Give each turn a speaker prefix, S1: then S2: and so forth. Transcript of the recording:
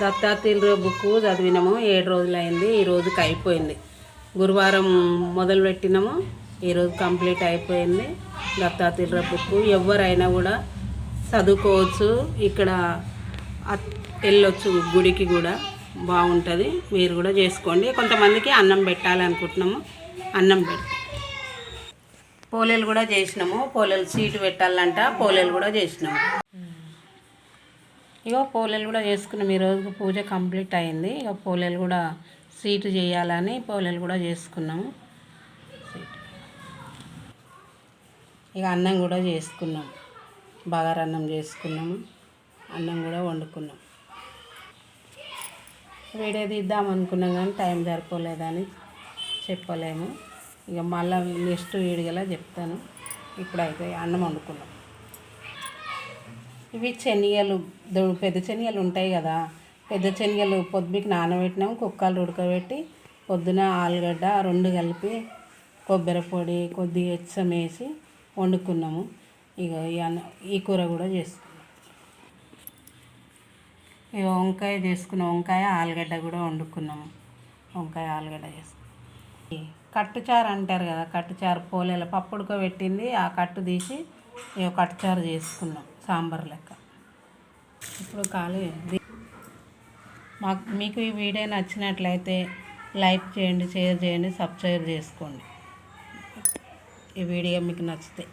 S1: దత్తాత్రేయుల book చదివినాము 7 రోజులైంది. ఈ రోజుకి అయిపోయింది. గురువారం మొదలు పెట్టినాము, ఈరోజు కంప్లీట్ అయిపోయింది. దత్తాత్రేయుల బుక్ ఎవరైనా కూడా చదువుకోవచ్చు. ఇక్కడ వెళ్ళొచ్చు, గుడికి కూడా బాగుంటుంది. మీరు కూడా చేసుకోండి. కొంతమందికి అన్నం పెట్టాలనుకుంటున్నాము, అన్నం పెట్టి పోలేలు కూడా చేసినాము. పోలేలు సీటు పెట్టాలంట, పోలేలు కూడా చేసినాము. ఇక పోలేలు కూడా చేసుకున్నాం. ఈరోజు పూజ కంప్లీట్ అయింది. ఇక పోలేలు కూడా సీటు చేయాలని పోలేలు కూడా చేసుకున్నాము. ఇక అన్నం కూడా చేసుకున్నాం, బగారన్నం చేసుకున్నాము. అన్నం కూడా వండుకున్నాం. వీడియో తీద్దాం అనుకున్నాం కానీ టైం సరిపోలేదని చెప్పలేము. ఇక మళ్ళీ నెక్స్ట్ వీడియోలో చెప్తాను. ఇప్పుడైతే అన్నం వండుకున్నాం. ఇవి శనగలు, పెద్ద శనగలు ఉంటాయి కదా, పెద్ద శనగలు పొద్దుకి నానబెట్టినాము. కుక్కలు ఉడకబెట్టి పొద్దున ఆలుగడ్డ 2 కలిపి కొబ్బరి పొడి కొద్దిగా ఎచ్చం వేసి వండుకున్నాము. ఇక ఈ కూర కూడా చేసుకున్నాం. ఇక వంకాయ చేసుకున్నాం. వంకాయ ఆలుగడ్డ కూడా వండుకున్నాము. వంకాయ ఆలుగడ్డ చేసుకున్నాం. కట్టుచారు అంటారు కదా, కట్టుచారు పోలేల పప్పు ఉడకబెట్టింది, ఆ కట్టు తీసి ఇక కట్టుచారు చేసుకున్నాం సాంబార్ లెక్క. ఇప్పుడు మీకు ఈ వీడియో నచ్చినట్లయితే లైక్ చేయండి, షేర్ చేయండి, సబ్స్క్రైబ్ చేసుకోండి. ఈ వీడియో మీకు నచ్చితే.